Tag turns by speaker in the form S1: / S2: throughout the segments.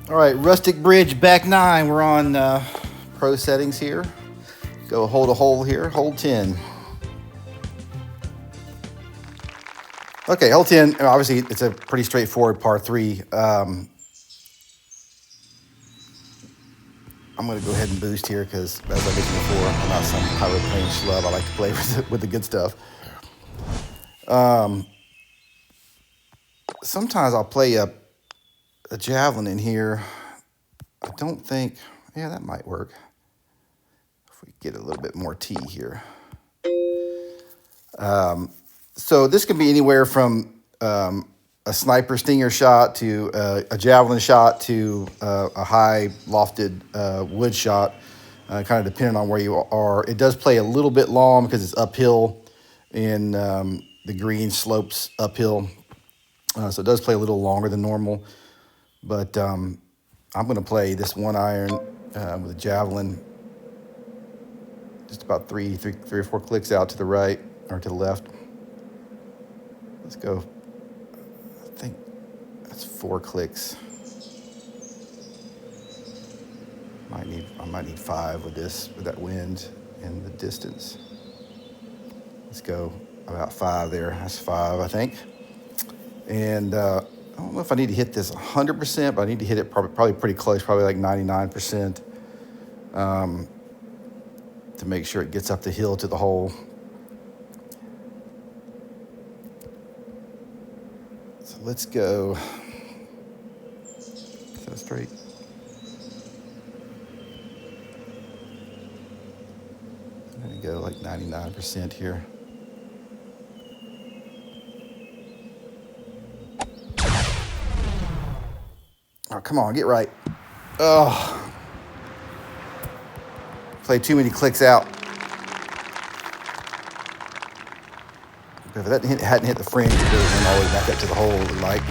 S1: All right, Rustic Bridge, back 9. We're on pro settings here. Go hold a hole here, hold 10. Okay, hole 10, obviously it's a pretty straightforward par 3. I'm going to go ahead and boost here because, as I mentioned before, I'm not some highway playing schlub. I like to play with the good stuff. Sometimes I'll play a javelin in here. I don't think, yeah, that might work. If we get a little bit more tee here. So this can be anywhere from a sniper stinger shot to a javelin shot to a high lofted wood shot, kind of depending on where you are. It does play a little bit long because it's uphill and the green slopes uphill. So it does play a little longer than normal. But I'm going to play this 1-iron with a javelin just about three or four clicks out to the right or to the left. Let's go. I think that's 4 clicks. I might need 5 with that wind and the distance. Let's go about 5 there. That's 5, I think. And I don't know if I need to hit this 100%, but I need to hit it probably pretty close, probably like 99%, to make sure it gets up the hill to the hole. So let's go. Is that straight? I'm gonna go like 99% here. Oh, come on, get right. Oh, played too many clicks out. If that hadn't hit the fringe, it would have went all the way back up to the hole. Like,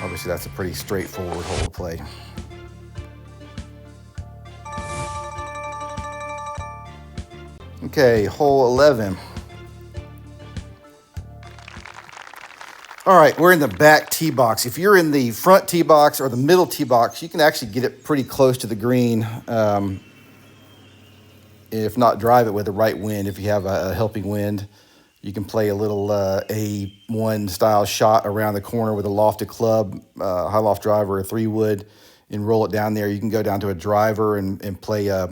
S1: obviously, that's a pretty straightforward hole to play. Okay, hole 11. All right, we're in the back tee box. If you're in the front tee box or the middle tee box, you can actually get it pretty close to the green. If not, drive it with the right wind. If you have a helping wind, you can play a little A1 style shot around the corner with a lofted club, high loft driver, or 3-wood, and roll it down there. You can go down to a driver and play a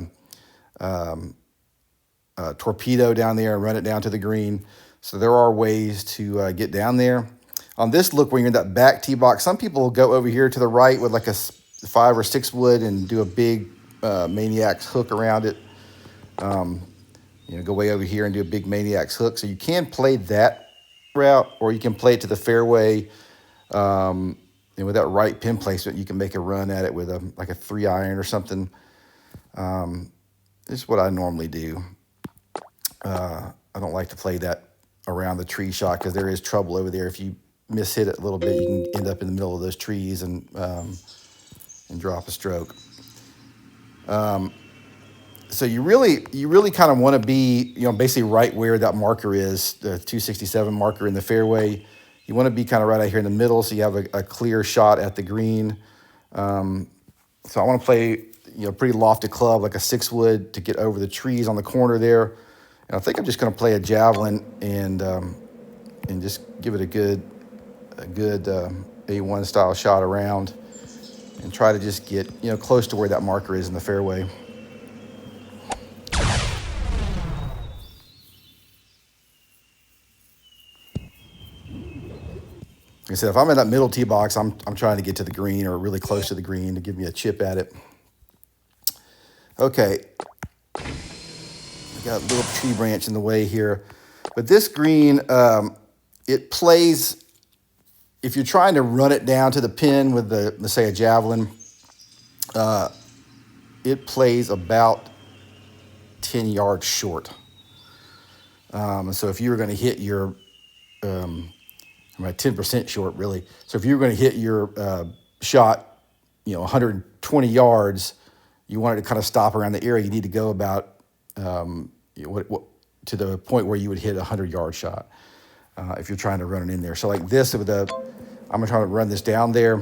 S1: torpedo down there and run it down to the green. So there are ways to get down there. On this look, when you're in that back tee box, some people will go over here to the right with like a 5 or 6 wood and do a big maniac's hook around it. Go way over here and do a big maniac's hook. So you can play that route, or you can play it to the fairway. And with that right pin placement, you can make a run at it with like a 3-iron or something. This is what I normally do. I don't like to play that around the tree shot because there is trouble over there. If you mishit it a little bit, you can end up in the middle of those trees and drop a stroke. So you really kind of want to be, basically right where that marker is, the 267 marker in the fairway. You want to be kind of right out here in the middle so you have a clear shot at the green. So I want to play, pretty lofted club, like a 6-wood, to get over the trees on the corner there. And I think I'm just going to play a javelin and just give it a good A1 style shot around and try to just get, close to where that marker is in the fairway. Like I said, if I'm in that middle tee box, I'm trying to get to the green or really close to the green to give me a chip at it. Okay. I got a little tree branch in the way here. But this green, it plays, if you're trying to run it down to the pin with let's say a javelin, it plays about 10 yards short. So if you were going to hit your, 10% short really. So if you were going to hit your shot, 120 yards, you wanted to kind of stop around the area, you need to go about to the point where you would hit a 100-yard shot if you're trying to run it in there. So like this with I'm gonna try to run this down there.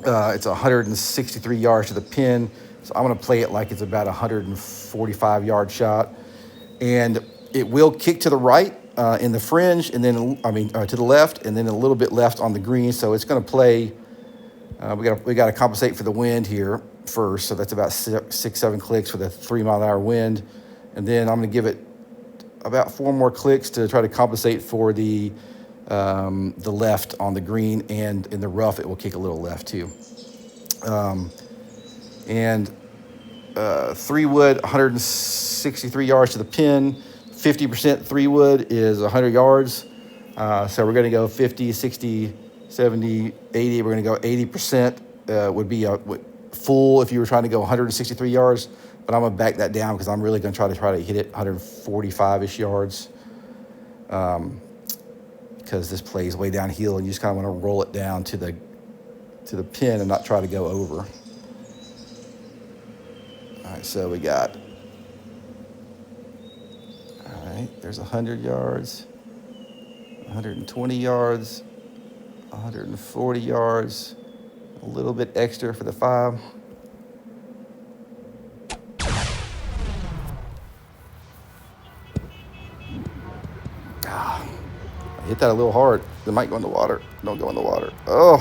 S1: It's 163 yards to the pin, so I'm gonna play it like it's about a 145 yard shot, and it will kick to the right in the fringe, and then to the left, and then a little bit left on the green. So it's gonna play. We got to compensate for the wind here first, so that's about 6-7 clicks with a 3 mile an hour wind, and then I'm gonna give it about 4 more clicks to try to compensate for the left on the green, and in the rough it will kick a little left too. And 3 wood, 163 yards to the pin. 50% 3 wood is 100 yards. So we're going to go 50, 60, 70, 80. We're going to go 80% would be a full if you were trying to go 163 yards. But I'm going to back that down because I'm really going to try to hit it 145-ish yards. Because this plays way downhill, and you just kind of want to roll it down to the pin and not try to go over. All right, so we got, all right, there's 100 yards, 120 yards, 140 yards, a little bit extra for the 5. Hit that a little hard. It might go in the water. Don't go in the water. Oh.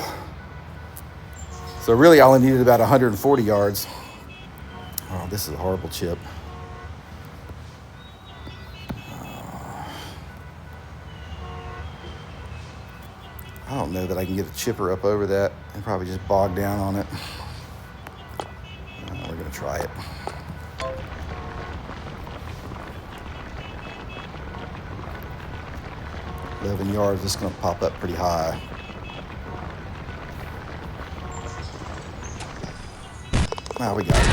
S1: So really I only needed about 140 yards. Oh, this is a horrible chip. I don't know that I can get a chipper up over that and probably just bog down on it. We're going to try it. $11 yards, this is going to pop up pretty high. Now we got it.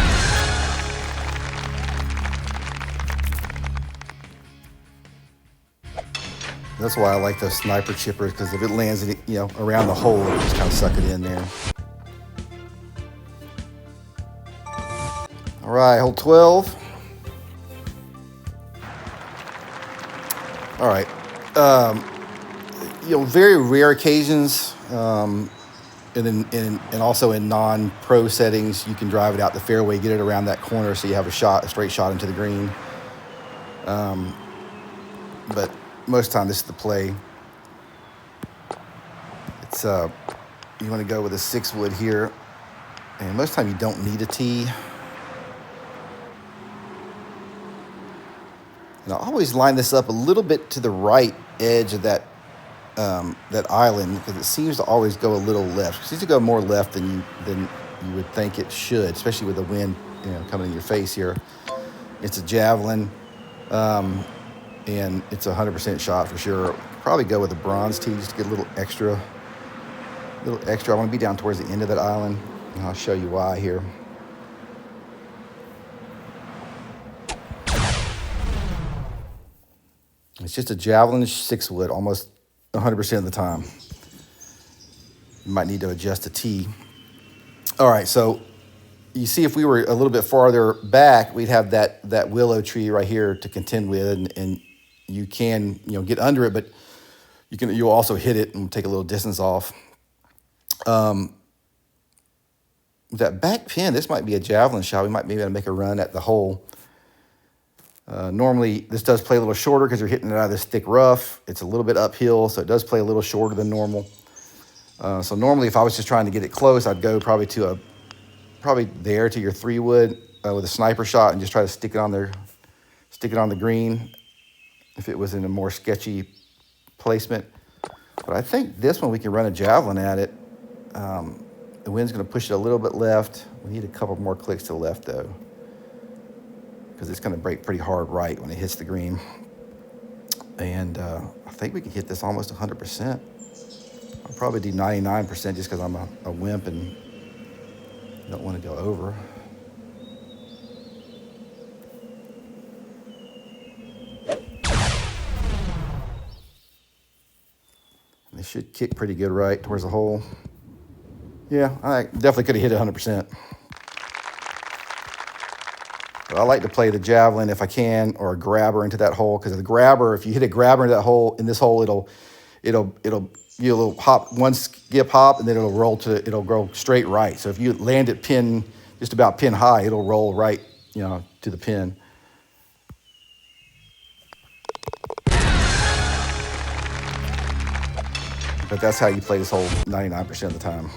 S1: That's why I like those sniper chippers, because if it lands in, around the hole, it just kind of suck it in there. All right, hole 12. All right. Very rare occasions, and also in non-pro settings, you can drive it out the fairway, get it around that corner, so you have a straight shot into the green. But most of the time, this is the play. It's you want to go with a 6 wood here, and most of the time you don't need a tee. And I always line this up a little bit to the right edge of that island, because it seems to always go a little left. It seems to go more left than you would think it should, especially with the wind coming in your face here. It's a javelin, and it's a 100% shot for sure. Probably go with a bronze tee just to get a little extra. I want to be down towards the end of that island, and I'll show you why here. It's just a javelin 6 wood, almost 100% of the time. You might need to adjust the tee. All right, so you see, if we were a little bit farther back, we'd have that willow tree right here to contend with, and you can get under it, but you'll also hit it and take a little distance off. With that back pin, this might be a javelin shot. We might maybe make a run at the hole. Normally, this does play a little shorter because you're hitting it out of this thick rough. It's a little bit uphill, so it does play a little shorter than normal. So normally, if I was just trying to get it close, I'd go probably there to your 3 wood with a sniper shot and just try to stick it on the green if it was in a more sketchy placement. But I think this one we can run a javelin at it. The wind's going to push it a little bit left. We need a couple more clicks to the left, though, because it's going to break pretty hard right when it hits the green. And I think we can hit this almost 100%. I'll probably do 99% just because I'm a wimp and don't want to go over. And it should kick pretty good right towards the hole. Yeah, I definitely could have hit it 100%. But I like to play the javelin if I can, or a grabber into that hole, because the grabber, if you hit a grabber into that hole, in this hole, it'll you a little hop, one skip hop, and then it'll go straight right. So if you land it just about pin high, it'll roll right, to the pin. But that's how you play this hole 99% of the time.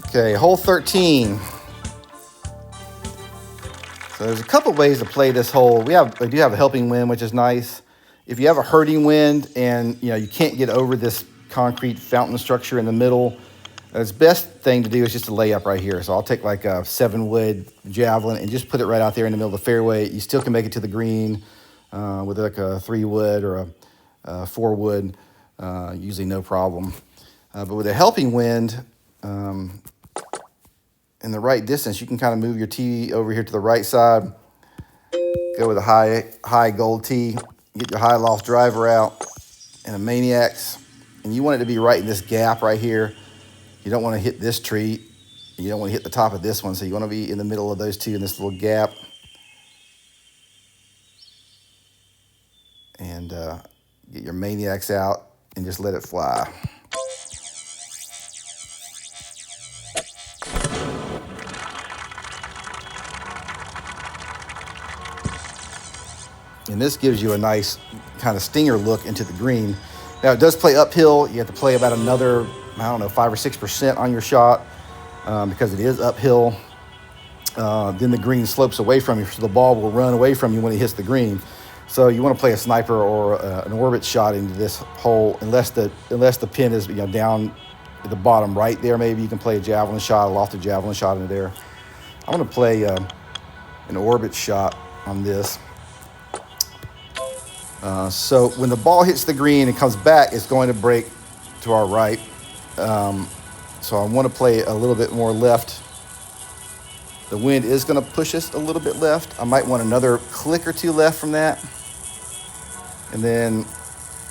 S1: Okay, hole 13. So there's a couple ways to play this hole. We do have a helping wind, which is nice. If you have a hurting wind and you can't get over this concrete fountain structure in the middle, the best thing to do is just to lay up right here. So I'll take like a 7-wood javelin and just put it right out there in the middle of the fairway. You still can make it to the green with like a 3-wood or a 4-wood, usually no problem. But with a helping wind, in the right distance, you can kind of move your tee over here to the right side, go with a high gold tee, get your high loft driver out and a Maniacs, and you want it to be right in this gap right here. You don't want to hit this tree, and you don't want to hit the top of this one, so you want to be in the middle of those two in this little gap. And get your Maniacs out and just let it fly. And this gives you a nice kind of stinger look into the green. Now, it does play uphill. You have to play about another, 5 or 6% on your shot because it is uphill. Then the green slopes away from you, so the ball will run away from you when it hits the green. So you want to play a sniper or an orbit shot into this hole, unless the pin is down at the bottom right there. Maybe you can play a javelin shot, a lofted javelin shot into there. I'm going to play an orbit shot on this. So when the ball hits the green and comes back, it's going to break to our right. So I want to play a little bit more left. The wind is going to push us a little bit left. I might want another click or two left from that. And then,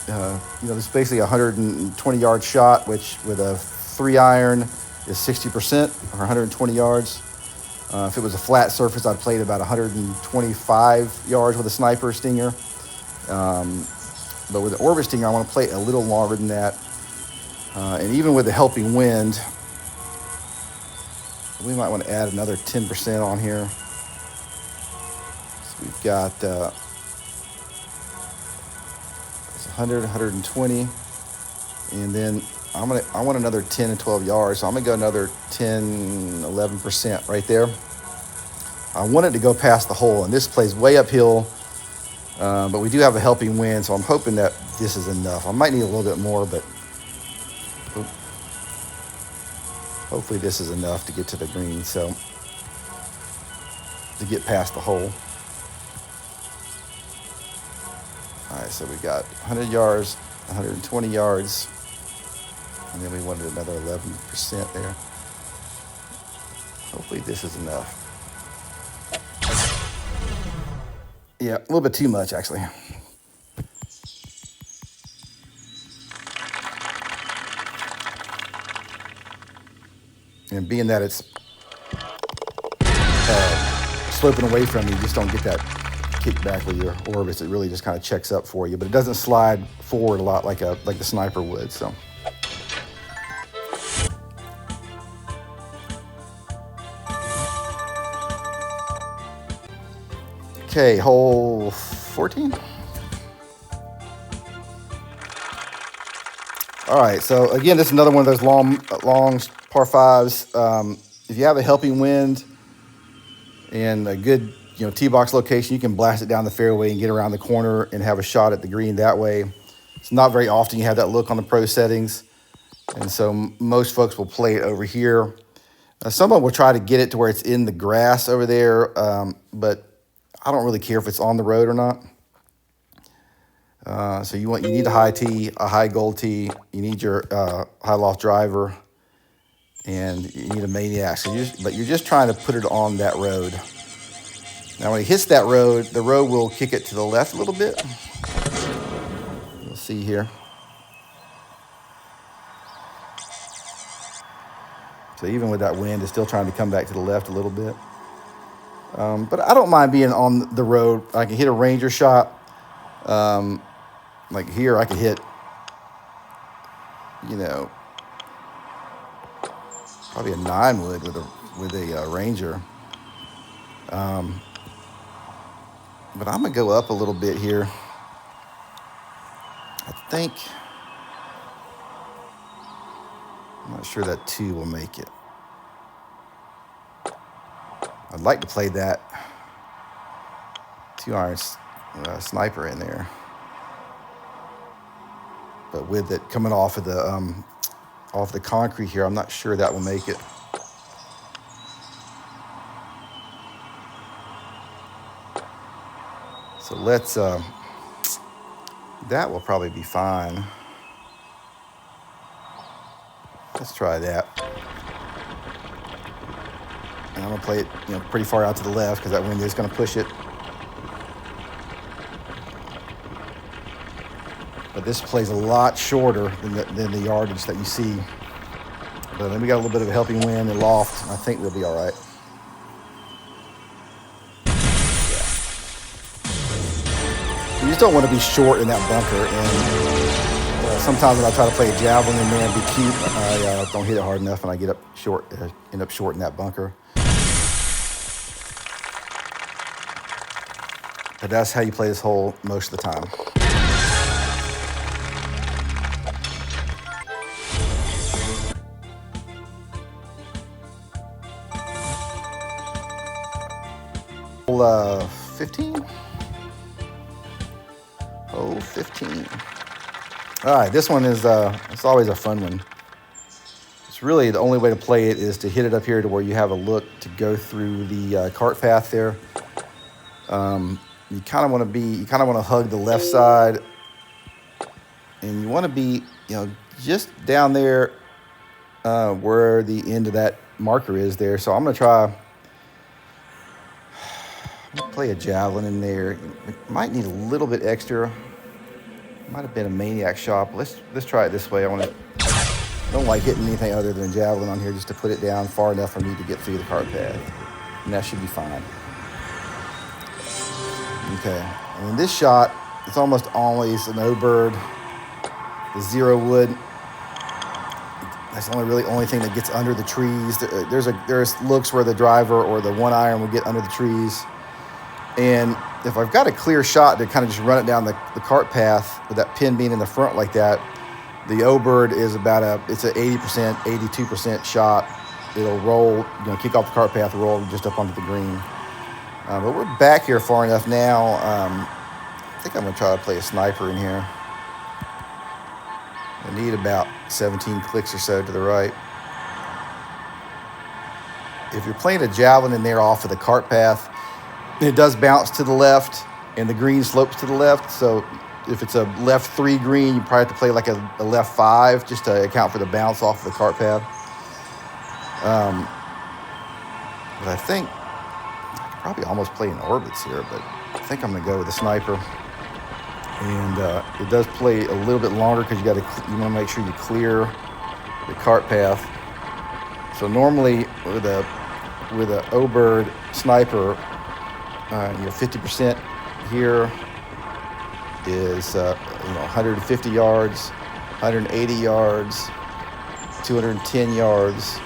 S1: this is basically a 120-yard shot, which with a 3-iron is 60% or 120 yards. If it was a flat surface, I'd play it about 125 yards with a sniper stinger. But with the orbit stinger, I want to play a little longer than that. And even with the helping wind, we might want to add another 10% on here. So we've got 100, 120, and then I want another 10 and 12 yards. So I'm gonna go another 10, 11% right there. I want it to go past the hole, and this plays way uphill. But we do have a helping wind, so I'm hoping that this is enough. I might need a little bit more, but hopefully this is enough to get to the green, so to get past the hole. All right, so we got 100 yards, 120 yards, and then we wanted another 11% there. Hopefully this is enough. Yeah, a little bit too much, actually. And being that it's sloping away from you, just don't get that kickback with your orbits. It really just kind of checks up for you, but it doesn't slide forward a lot like the sniper would. So. Okay, hole 14. All right, so again, this is another one of those long par fives. If you have a helping wind and a good tee box location, you can blast it down the fairway and get around the corner and have a shot at the green that way. It's not very often you have that look on the pro settings, and so most folks will play it over here. Someone will try to get it to where it's in the grass over there, but I don't really care if it's on the road or not. So you need a high tee, a high gold tee. You need your high loft driver, and you need a Maniac. But you're just trying to put it on that road. Now, when it hits that road, the road will kick it to the left a little bit. You'll see here. So even with that wind, it's still trying to come back to the left a little bit. But I don't mind being on the road. I can hit a Ranger shot Like here, I could hit, you know, probably a 9-wood with a Ranger. But I'm gonna go up a little bit here. I think, I'm not sure that 2 will make it. I'd like to play that 2-iron sniper in there, but with it coming off of the concrete here, I'm not sure that will make it. So let's, that will probably be fine. Let's try that. And I'm gonna play it, pretty far out to the left because that wind is gonna push it. But this plays a lot shorter than the yardage that you see. But then we got a little bit of a helping wind and loft. I think we'll be all right. Yeah. You just don't want to be short in that bunker. And sometimes when I try to play a javelin in there and be cute, I don't hit it hard enough, and I get up short, end up short in that bunker. But that's how you play this hole most of the time. Hole 15? Hole 15. All right, this one is, it's always a fun one. It's really the only way to play it is to hit it up here to where you have a look to go through the cart path there. You kind of want to hug the left side, and you want to be, just down there where the end of that marker is there. So I'm going to play a javelin in there. It might need a little bit extra. Might have been a maniac shot. Let's try it this way. I don't like hitting anything other than javelin on here, just to put it down far enough for me to get through the cart path, and that should be fine. Okay, and in this shot, it's almost always an O-bird, the 0-wood. That's the only thing that gets under the trees. There's looks where the driver or the 1-iron will get under the trees. And if I've got a clear shot to kind of just run it down the cart path with that pin being in the front like that, the O-bird is it's an 80%, 82% shot. It'll roll, kick off the cart path, roll just up onto the green. But we're back here far enough now. I think I'm going to try to play a sniper in here. I need about 17 clicks or so to the right. If you're playing a javelin in there off of the cart path, it does bounce to the left, and the green slopes to the left. So if it's a left 3 green, you probably have to play like a left 5 just to account for the bounce off of the cart path. But I think I could probably almost play in orbits here, but I think I'm going to go with a sniper. And it does play a little bit longer because you want to make sure you clear the cart path. So normally with a O-bird sniper, 50% here is 150 yards, 180 yards, 210 yards,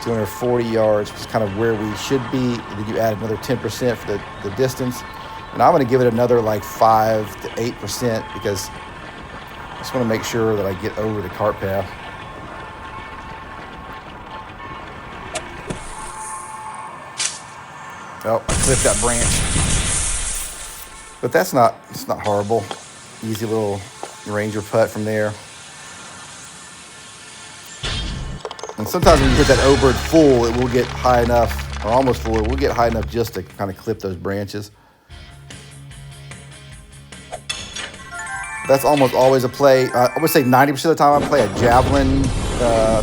S1: 240 yards, which is kind of where we should be. And then you add another 10% for the distance. And I'm going to give it another like 5 to 8% because I just want to make sure that I get over the cart path. Oh, I clipped that branch. But it's not horrible. Easy little Ranger putt from there. And sometimes when you hit that O-bird full, it will get high enough, or almost full, it will get high enough just to kind of clip those branches. That's almost always a play. I would say 90% of the time I play a javelin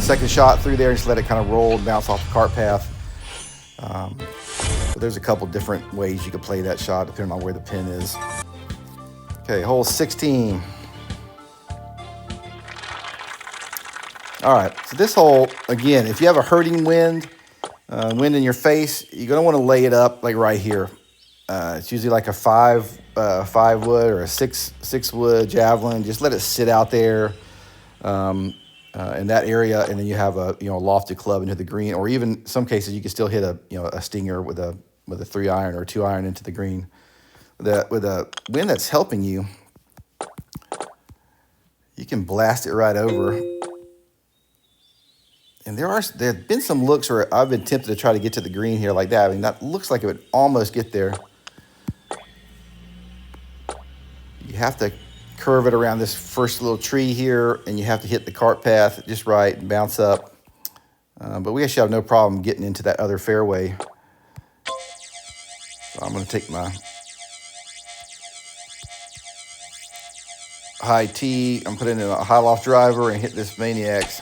S1: second shot through there and just let it kind of roll and bounce off the cart path. But there's a couple different ways you can play that shot depending on where the pin is. Okay, hole 16. All right, so this hole, again, if you have a hurting wind in your face, you're gonna wanna lay it up like right here. It's usually like a five wood or a six wood javelin. Just let it sit out there in that area, and then you have a lofted club into the green, or even some cases you can still hit a stinger with a 3-iron or 2-iron into the green. With a wind that's helping you, you can blast it right over. And there have been some looks where I've been tempted to try to get to the green here like that. I mean, that looks like it would almost get there. You have to curve it around this first little tree here, and you have to hit the cart path just right and bounce up. But we actually have no problem getting into that other fairway. So I'm going to take my high tee. I'm putting in a high loft driver and hit this Maniacs.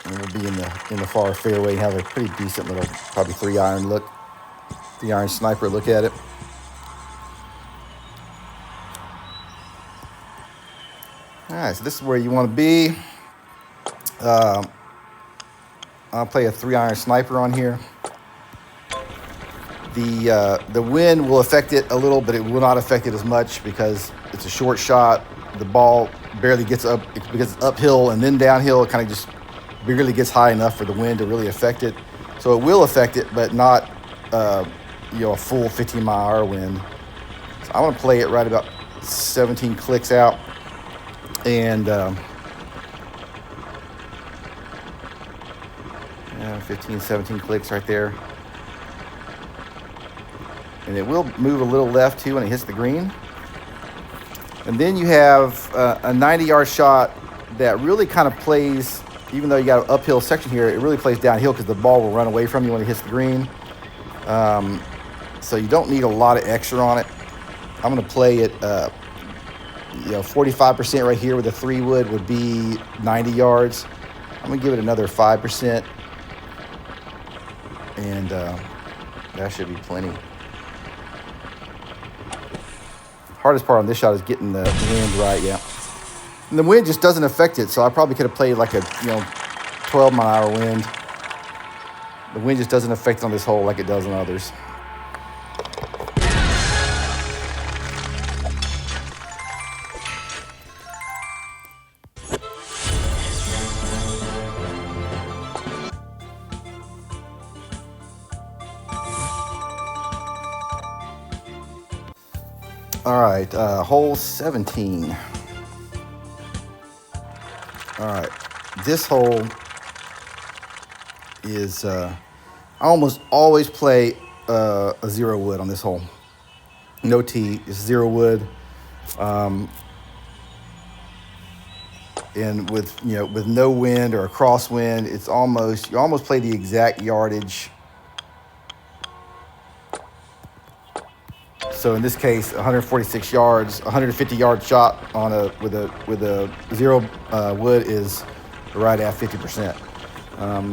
S1: And we'll be in the far fairway and have a pretty decent little, probably 3-iron look, 3-iron sniper look at it. All right, so this is where you want to be. I'll play a 3-iron sniper on here. The wind will affect it a little, but it will not affect it as much because it's a short shot. The ball barely gets up because it's uphill and then downhill. It kind of just barely gets high enough for the wind to really affect it. So it will affect it, but not a full 15-mile-an-hour wind. So I want to play it right about 17 clicks out, and 15, 17 clicks right there. And it will move a little left too when it hits the green. And then you have a 90-yard shot that really kind of plays, even though you got an uphill section here, it really plays downhill because the ball will run away from you when it hits the green. So you don't need a lot of extra on it. I'm going to play it, 45% right here with a 3-wood would be 90 yards. I'm going to give it another 5%. And that should be plenty. Hardest part on this shot is getting the wind right, yeah. And the wind just doesn't affect it, so I probably could have played like a 12-mile-an-hour wind. The wind just doesn't affect it on this hole like it does on others. All right, hole 17. All right, this hole is, I almost always play a 0-wood on this hole. No tee, it's 0-wood. And with no wind or a crosswind, you almost play the exact yardage. So in this case, 146 yards, 150-yard shot with a 0 wood is right at 50%.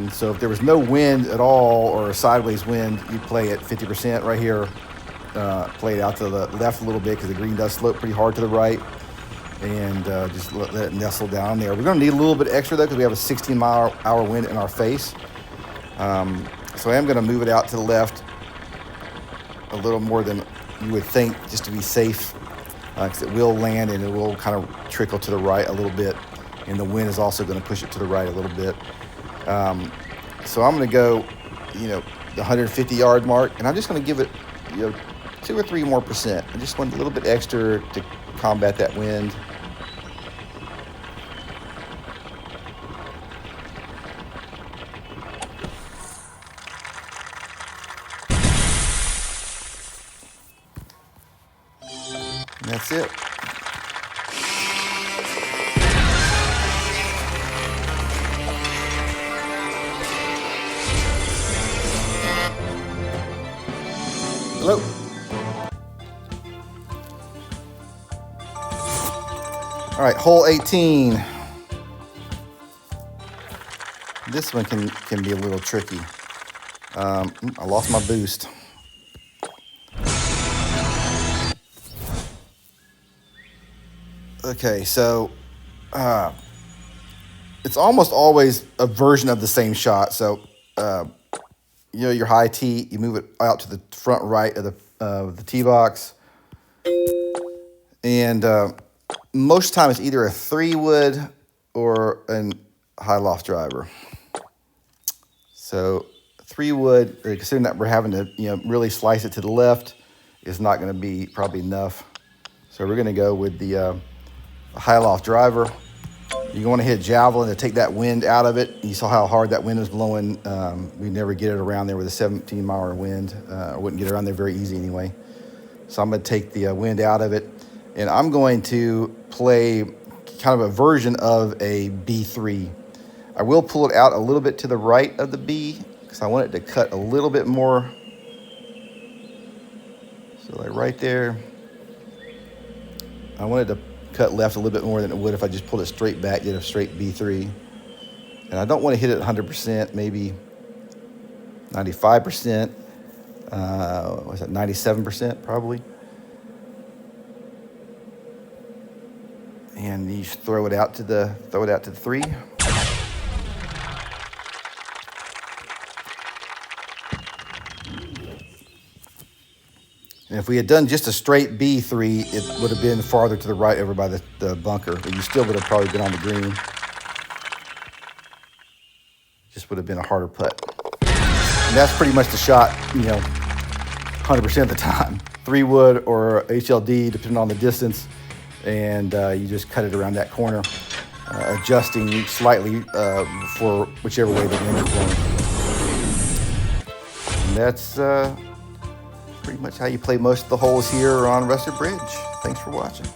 S1: So if there was no wind at all or a sideways wind, you'd play at 50% right here. Play it out to the left a little bit because the green does slope pretty hard to the right, and just let it nestle down there. We're going to need a little bit extra though because we have a 16-mile-an-hour wind in our face. So I am going to move it out to the left a little more than you would think, just to be safe, because it will land and it will kind of trickle to the right a little bit, and the wind is also going to push it to the right a little bit. So I'm going to go, the 150-yard mark, and I'm just going to give it, 2 or 3 more percent. I just want a little bit extra to combat that wind. And that's it. Hello. All right, hole 18. This one can be a little tricky. I lost my boost. Okay, so it's almost always a version of the same shot. So your high tee, you move it out to the front right of the tee box. And most of the time it's either a 3-wood or a high loft driver. So 3-wood, considering that we're having to really slice it to the left, is not going to be probably enough. So we're going to go with the high loft driver. You want to hit javelin to take that wind out of it. You saw how hard that wind was blowing. We never get it around there with a 17-mile wind. I wouldn't get around there very easy anyway. So I'm going to take the wind out of it. And I'm going to play kind of a version of a B3. I will pull it out a little bit to the right of the B because I want it to cut a little bit more. So like right there. I wanted to cut left a little bit more than it would if I just pulled it straight back, did a straight B3. And I don't want to hit it 100%, maybe 95%. What's that, 97% probably. And you just throw it out to the 3. And if we had done just a straight B3, it would have been farther to the right over by the bunker, but you still would have probably been on the green. Just would have been a harder putt. And that's pretty much the shot, 100% of the time. 3-wood or HLD, depending on the distance. And you just cut it around that corner, adjusting slightly for whichever way the wind is blowing. And that's pretty much how you play most of the holes here on Rustic Bridge. Thanks for watching.